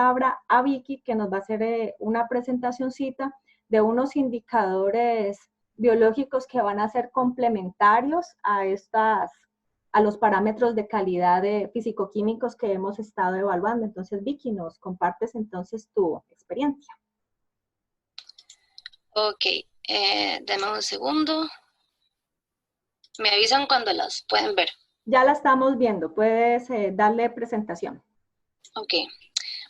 a Vicky, que nos va a hacer una presentacioncita de unos indicadores biológicos que van a ser complementarios a los parámetros de calidad de físico-químicos que hemos estado evaluando. Entonces, Vicky, nos compartes entonces tu experiencia. Ok, deme un segundo. Me avisan cuando las pueden ver. Ya la estamos viendo, puedes darle presentación. Ok.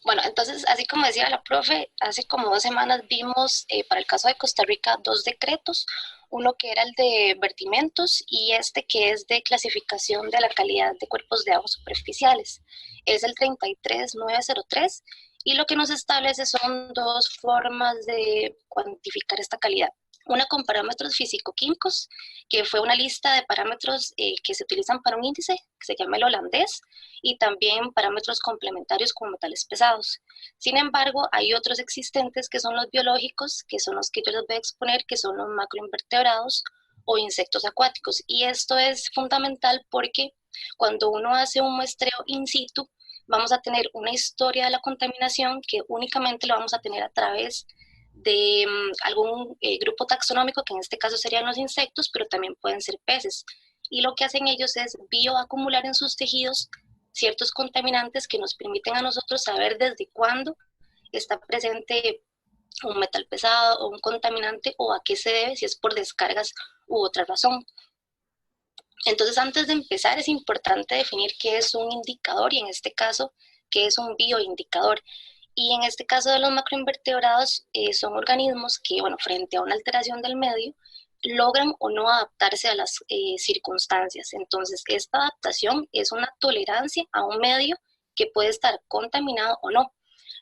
Bueno, entonces, así como decía la profe, hace como 2 semanas vimos para el caso de Costa Rica 2 decretos, uno que era el de vertimentos y este que es de clasificación de la calidad de cuerpos de agua superficiales. Es el 33903 y lo que nos establece son 2 formas de cuantificar esta calidad. Una con parámetros físico-químicos, que fue una lista de parámetros que se utilizan para un índice, que se llama el holandés, y también parámetros complementarios como metales pesados. Sin embargo, hay otros existentes que son los biológicos, que son los que yo les voy a exponer, que son los macroinvertebrados o insectos acuáticos. Y esto es fundamental porque cuando uno hace un muestreo in situ, vamos a tener una historia de la contaminación que únicamente lo vamos a tener a través de algún grupo taxonómico, que en este caso serían los insectos, pero también pueden ser peces. Y lo que hacen ellos es bioacumular en sus tejidos ciertos contaminantes que nos permiten a nosotros saber desde cuándo está presente un metal pesado o un contaminante o a qué se debe, si es por descargas u otra razón. Entonces, antes de empezar, es importante definir qué es un indicador y en este caso, qué es un bioindicador. Y en este caso de los macroinvertebrados, son organismos que, bueno, frente a una alteración del medio, logran o no adaptarse a las circunstancias. Entonces, esta adaptación es una tolerancia a un medio que puede estar contaminado o no.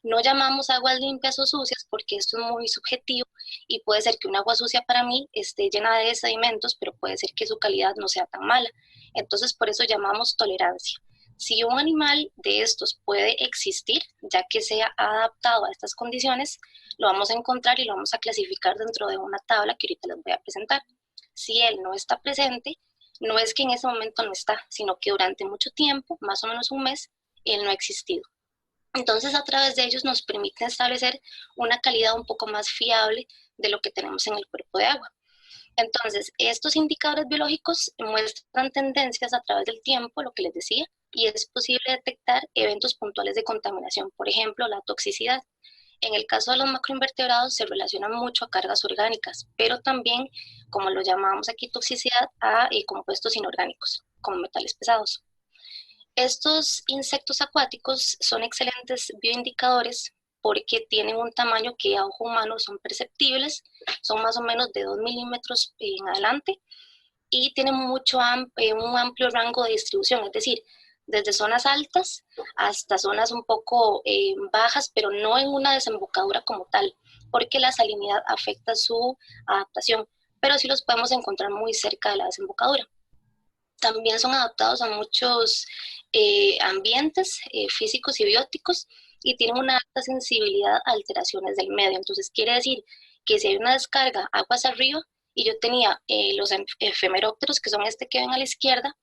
No llamamos aguas limpias o sucias porque esto es muy subjetivo y puede ser que un agua sucia para mí esté llena de sedimentos, pero puede ser que su calidad no sea tan mala. Entonces, por eso llamamos tolerancia. Si un animal de estos puede existir, ya que sea adaptado a estas condiciones, lo vamos a encontrar y lo vamos a clasificar dentro de una tabla que ahorita les voy a presentar. Si él no está presente, no es que en ese momento no está, sino que durante mucho tiempo, más o menos un mes, él no ha existido. Entonces, a través de ellos nos permiten establecer una calidad un poco más fiable de lo que tenemos en el cuerpo de agua. Entonces, estos indicadores biológicos muestran tendencias a través del tiempo, lo que les decía, y es posible detectar eventos puntuales de contaminación, por ejemplo, la toxicidad. En el caso de los macroinvertebrados se relacionan mucho a cargas orgánicas, pero también, como lo llamamos aquí, toxicidad a compuestos inorgánicos, como metales pesados. Estos insectos acuáticos son excelentes bioindicadores porque tienen un tamaño que a ojo humano son perceptibles, son más o menos de 2 milímetros en adelante y tienen un amplio rango de distribución, es decir, desde zonas altas hasta zonas un poco bajas, pero no en una desembocadura como tal, porque la salinidad afecta su adaptación, pero sí los podemos encontrar muy cerca de la desembocadura. También son adaptados a muchos ambientes físicos y bióticos y tienen una alta sensibilidad a alteraciones del medio. Entonces quiere decir que si hay una descarga aguas arriba y yo tenía los efemerópteros, que son este que ven a la izquierda,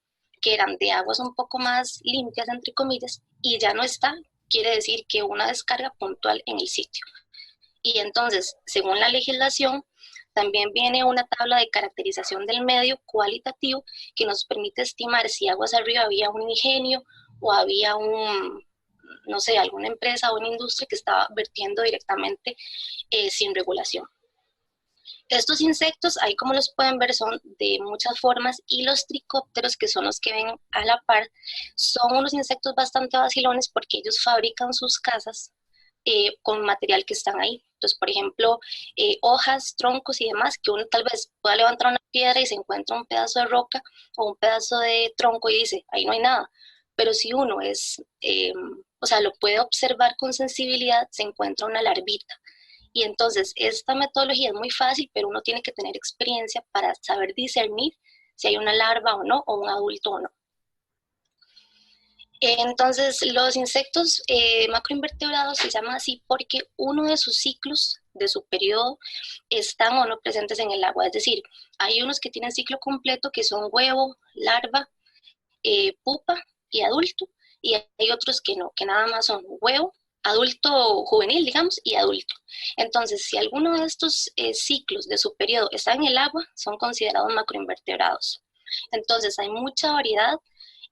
que eran de aguas un poco más limpias, entre comillas, y ya no está, quiere decir que hubo una descarga puntual en el sitio. Y entonces, según la legislación, también viene una tabla de caracterización del medio cualitativo que nos permite estimar si aguas arriba había un ingenio o había no sé, alguna empresa o una industria que estaba vertiendo directamente sin regulación. Estos insectos, ahí como los pueden ver, son de muchas formas y los tricópteros, que son los que ven a la par, son unos insectos bastante vacilones porque ellos fabrican sus casas con material que están ahí. Entonces, por ejemplo, hojas, troncos y demás, que uno tal vez pueda levantar una piedra y se encuentra un pedazo de roca o un pedazo de tronco y dice, ahí no hay nada. Pero si uno lo puede observar con sensibilidad, se encuentra una larvita. Y entonces esta metodología es muy fácil, pero uno tiene que tener experiencia para saber discernir si hay una larva o no, o un adulto o no. Entonces, los insectos macroinvertebrados se llaman así porque uno de sus ciclos, de su periodo, están o no presentes en el agua. Es decir, hay unos que tienen ciclo completo, que son huevo, larva, pupa y adulto, y hay otros que no, que nada más son huevo, adulto juvenil, digamos, y adulto. Entonces, si alguno de estos ciclos de su periodo está en el agua, son considerados macroinvertebrados. Entonces, hay mucha variedad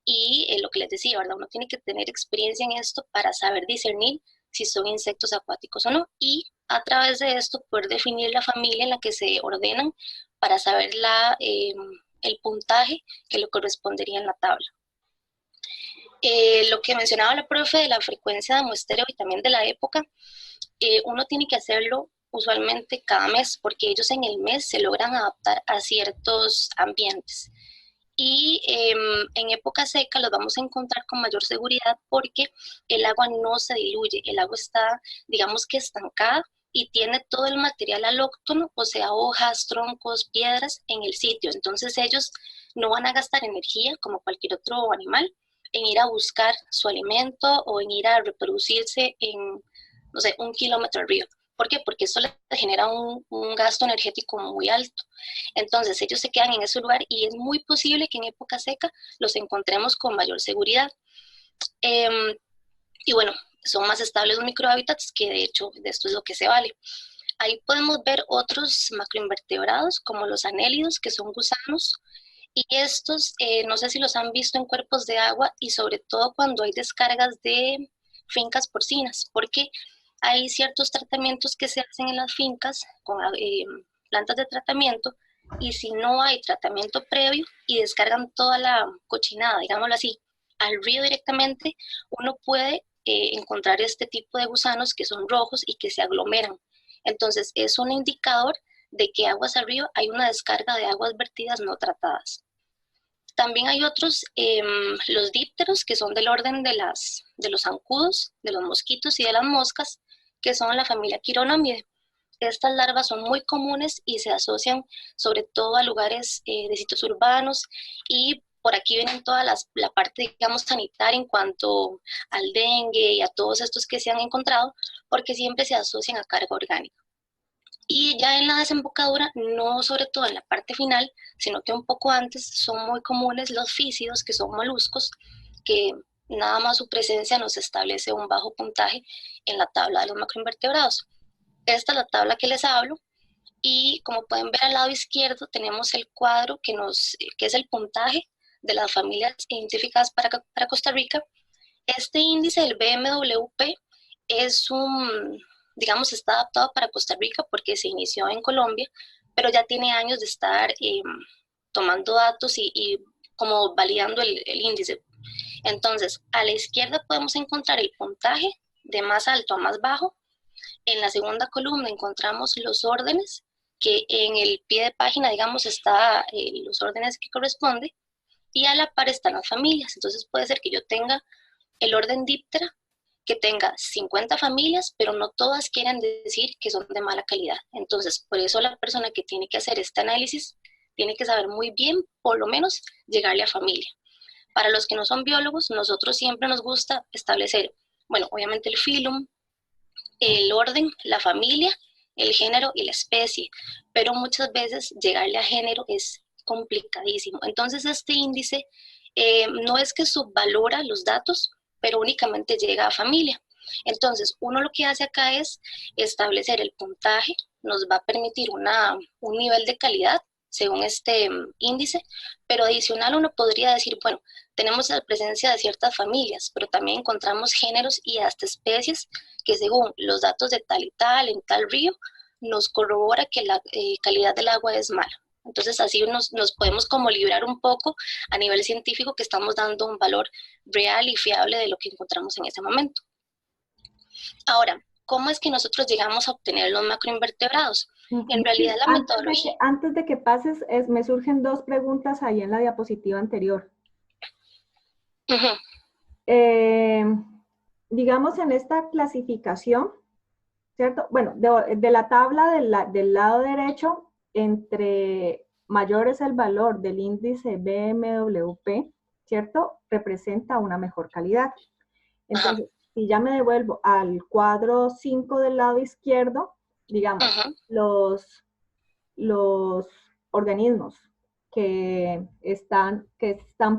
y lo que les decía, ¿verdad? Uno tiene que tener experiencia en esto para saber discernir si son insectos acuáticos o no, y a través de esto poder definir la familia en la que se ordenan para saber el puntaje que le correspondería en la tabla. Lo que mencionaba la profe de la frecuencia de muestreo y también de la época, uno tiene que hacerlo usualmente cada mes, porque ellos en el mes se logran adaptar a ciertos ambientes. Y en época seca los vamos a encontrar con mayor seguridad porque el agua no se diluye, el agua está, digamos que estancada y tiene todo el material alóctono, o sea, hojas, troncos, piedras en el sitio. Entonces ellos no van a gastar energía como cualquier otro animal en ir a buscar su alimento o en ir a reproducirse en, no sé, 1 kilómetro arriba. ¿Por qué? Porque eso le genera un gasto energético muy alto. Entonces ellos se quedan en ese lugar y es muy posible que en época seca los encontremos con mayor seguridad. Y bueno, son más estables los microhábitats, que de hecho de esto es lo que se vale. Ahí podemos ver otros macroinvertebrados como los anélidos, que son gusanos, y estos no sé si los han visto en cuerpos de agua y sobre todo cuando hay descargas de fincas porcinas, porque hay ciertos tratamientos que se hacen en las fincas con plantas de tratamiento, y si no hay tratamiento previo y descargan toda la cochinada, digámoslo así, al río directamente, uno puede encontrar este tipo de gusanos que son rojos y que se aglomeran. Entonces es un indicador de que aguas arriba hay una descarga de aguas vertidas no tratadas. También hay otros, los dípteros, que son del orden de los zancudos, de los mosquitos y de las moscas, que son la familia Chironomidae. Estas larvas son muy comunes y se asocian sobre todo a lugares de sitios urbanos, y por aquí vienen toda la parte, digamos, sanitaria en cuanto al dengue y a todos estos que se han encontrado, porque siempre se asocian a carga orgánica. Y ya en la desembocadura, no sobre todo en la parte final, sino que un poco antes, son muy comunes los fícidos, que son moluscos, que nada más su presencia nos establece un bajo puntaje en la tabla de los macroinvertebrados. Esta es la tabla que les hablo, y como pueden ver al lado izquierdo tenemos el cuadro que es el puntaje de las familias identificadas para Costa Rica. Este índice del BMWP es digamos, está adaptado para Costa Rica porque se inició en Colombia, pero ya tiene años de estar tomando datos y como validando el índice. Entonces, a la izquierda podemos encontrar el puntaje de más alto a más bajo. En la segunda columna encontramos los órdenes, que en el pie de página, digamos, está los órdenes que corresponde, y a la par están las familias. Entonces puede ser que yo tenga el orden díptera, que tenga 50 familias, pero no todas quieren decir que son de mala calidad. Entonces, por eso la persona que tiene que hacer este análisis tiene que saber muy bien, por lo menos, llegarle a familia. Para los que no son biólogos, nosotros siempre nos gusta establecer, bueno, obviamente el filum, el orden, la familia, el género y la especie, pero muchas veces llegarle a género es complicadísimo. Entonces este índice no es que subvalora los datos, pero únicamente llega a familia. Entonces uno lo que hace acá es establecer el puntaje, nos va a permitir un nivel de calidad según este índice, pero adicional uno podría decir, bueno, tenemos la presencia de ciertas familias, pero también encontramos géneros y hasta especies que según los datos de tal y tal, en tal río, nos corrobora que la calidad del agua es mala. Entonces así nos podemos como librar un poco a nivel científico, que estamos dando un valor real y fiable de lo que encontramos en ese momento. Ahora, ¿cómo es que nosotros llegamos a obtener los macroinvertebrados? En realidad la metodología... Antes de que pases, me surgen dos preguntas ahí en la diapositiva anterior. Digamos, en esta clasificación, ¿cierto? Bueno, de la tabla del lado derecho, entre mayor es el valor del índice BMWP, ¿cierto? Representa una mejor calidad. Entonces, si ya me devuelvo al cuadro 5 del lado izquierdo, digamos, los organismos que están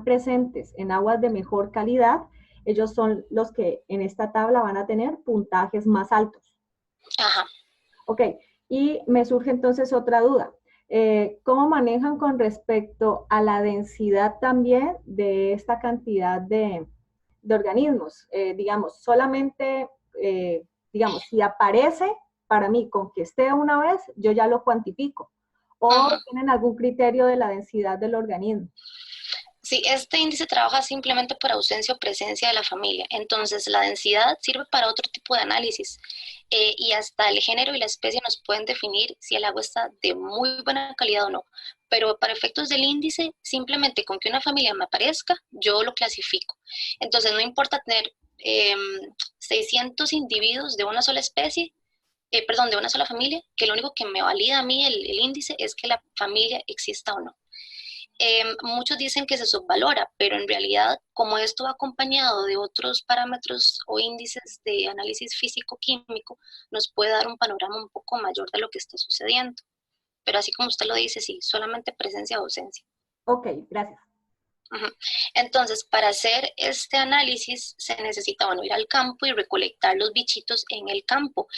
presentes en aguas de mejor calidad, ellos son los que en esta tabla van a tener puntajes más altos. Ajá. Ok, y me surge entonces otra duda. ¿Cómo manejan con respecto a la densidad también de esta cantidad de organismos? Digamos, solamente, digamos, si aparece, para mí, con que esté una vez, yo ya lo cuantifico. ¿O Ujú. tienen algún criterio de la densidad del organismo? Sí, este índice trabaja simplemente por ausencia o presencia de la familia. Entonces, la densidad sirve para otro tipo de análisis. Y hasta el género y la especie nos pueden definir si el agua está de muy buena calidad o no. Pero para efectos del índice, simplemente con que una familia me aparezca, yo lo clasifico. Entonces, no importa tener 600 individuos de una sola especie, perdón, de una sola familia, que lo único que me valida a mí el índice es que la familia exista o no. Muchos dicen que se subvalora, pero en realidad, como esto va acompañado de otros parámetros o índices de análisis físico-químico, nos puede dar un panorama un poco mayor de lo que está sucediendo. Pero así como usted lo dice, sí, solamente presencia o ausencia. Ok, gracias. Ujú. Entonces, para hacer este análisis se necesita, bueno, ir al campo y recolectar los bichitos en el campo.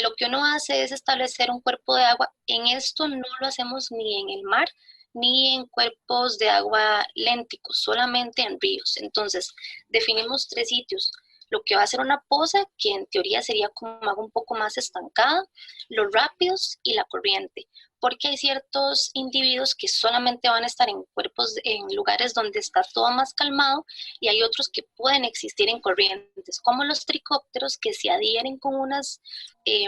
Lo que uno hace es establecer un cuerpo de agua. En esto no lo hacemos ni en el mar ni en cuerpos de agua lénticos, solamente en ríos. Entonces, definimos 3 sitios. Lo que va a ser una poza, que en teoría sería como agua un poco más estancada, los rápidos y la corriente, porque hay ciertos individuos que solamente van a estar en cuerpos, en lugares donde está todo más calmado, y hay otros que pueden existir en corrientes, como los tricópteros, que se adhieren con eh,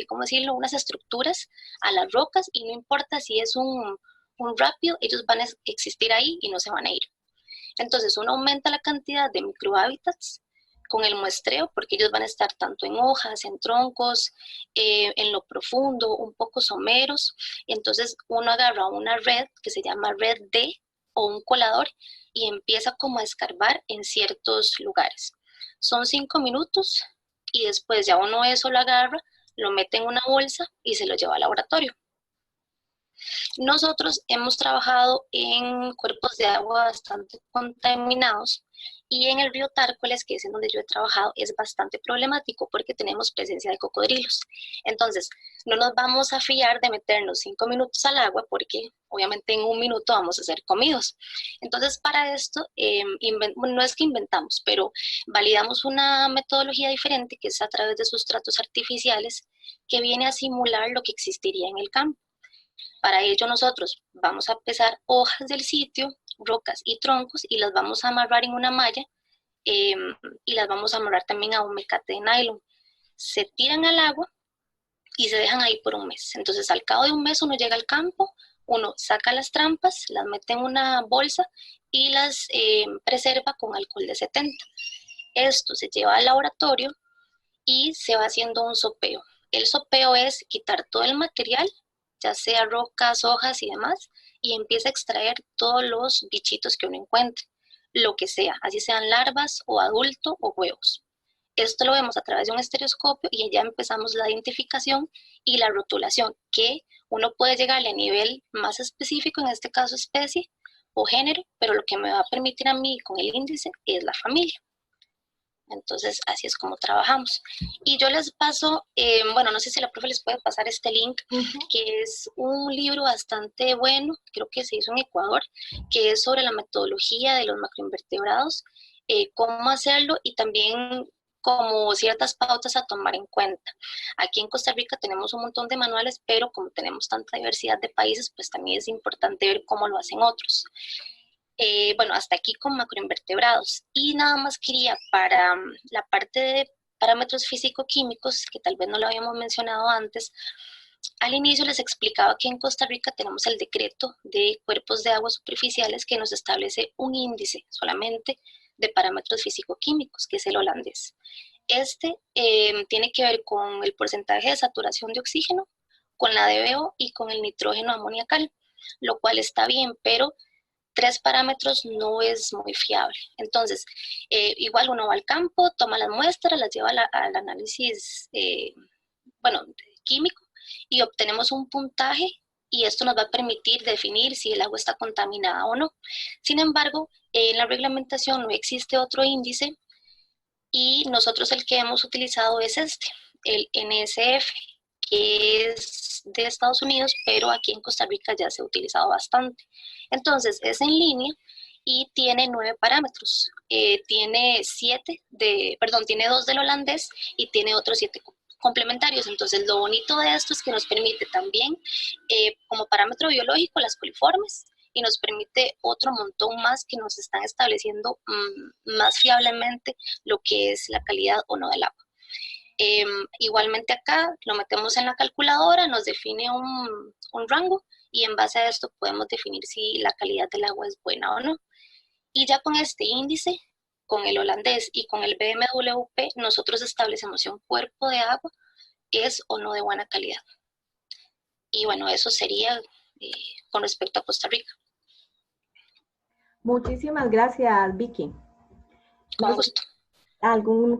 ¿cómo decirlo? Unas estructuras a las rocas, y no importa si es un rápido, ellos van a existir ahí y no se van a ir. Entonces uno aumenta la cantidad de microhábitats con el muestreo, porque ellos van a estar tanto en hojas, en troncos, en lo profundo, un poco someros. Entonces uno agarra una red que se llama red D o un colador y empieza como a escarbar en ciertos lugares. Son 5 minutos y después ya uno eso lo agarra, lo mete en una bolsa y se lo lleva al laboratorio. Nosotros hemos trabajado en cuerpos de agua bastante contaminados, y en el río Tárcoles, que es en donde yo he trabajado, es bastante problemático porque tenemos presencia de cocodrilos. Entonces, no nos vamos a fiar de meternos 5 minutos al agua, porque obviamente en un minuto vamos a ser comidos. Entonces, para esto, no es que inventamos, pero validamos una metodología diferente, que es a través de sustratos artificiales, que viene a simular lo que existiría en el campo. Para ello nosotros vamos a pesar hojas del sitio, rocas y troncos, y las vamos a amarrar en una malla, eh, y las vamos a amarrar también a un mecate de nylon. Se tiran al agua y se dejan ahí por un mes. Entonces, al cabo de un mes uno llega al campo, uno saca las trampas, las mete en una bolsa y las preserva con alcohol de 70. Esto se lleva al laboratorio y se va haciendo un sopeo. El sopeo es quitar todo el material, ya sea rocas, hojas y demás, y empieza a extraer todos los bichitos que uno encuentre, lo que sea, así sean larvas o adulto o huevos. Esto lo vemos a través de un estereoscopio y ya empezamos la identificación y la rotulación, que uno puede llegarle a nivel más específico, en este caso especie o género, pero lo que me va a permitir a mí con el índice es la familia. Entonces, así es como trabajamos. Y yo les paso, bueno, no sé si la profe les puede pasar este link, que es un libro bastante bueno, creo que se hizo en Ecuador, que es sobre la metodología de los macroinvertebrados, cómo hacerlo y también como ciertas pautas a tomar en cuenta. Aquí en Costa Rica tenemos un montón de manuales, pero como tenemos tanta diversidad de países, pues también es importante ver cómo lo hacen otros. Bueno, hasta aquí con macroinvertebrados. Y nada más quería para la parte de parámetros físico-químicos, que tal vez no lo habíamos mencionado antes, al inicio les explicaba que en Costa Rica tenemos el decreto de cuerpos de agua superficiales, que nos establece un índice solamente de parámetros físico-químicos, que es el holandés. Este tiene que ver con el porcentaje de saturación de oxígeno, con la DBO y con el nitrógeno amoniacal, lo cual está bien, pero 3 parámetros no es muy fiable. Entonces, igual uno va al campo, toma las muestras, las lleva al análisis, bueno, químico, y obtenemos un puntaje, y esto nos va a permitir definir si el agua está contaminada o no. Sin embargo, En la reglamentación no existe otro índice y nosotros el que hemos utilizado es este, el NSF, que es de Estados Unidos, pero aquí en Costa Rica ya se ha utilizado bastante. Entonces, es en línea y tiene 9 parámetros. Tiene tiene 2 del holandés y tiene otros 7 complementarios. Entonces, lo bonito de esto es que nos permite también, como parámetro biológico, las coliformes, y nos permite otro montón más que nos están estableciendo más fiablemente lo que es la calidad o no del agua. Igualmente acá lo metemos en la calculadora, nos define un rango y en base a esto podemos definir si la calidad del agua es buena o no. Y ya con este índice, con el holandés y con el BMWP, nosotros establecemos si un cuerpo de agua es o no de buena calidad. Y bueno, eso sería con respecto a Costa Rica. Muchísimas gracias, Vicky. Con gusto. ¿Algún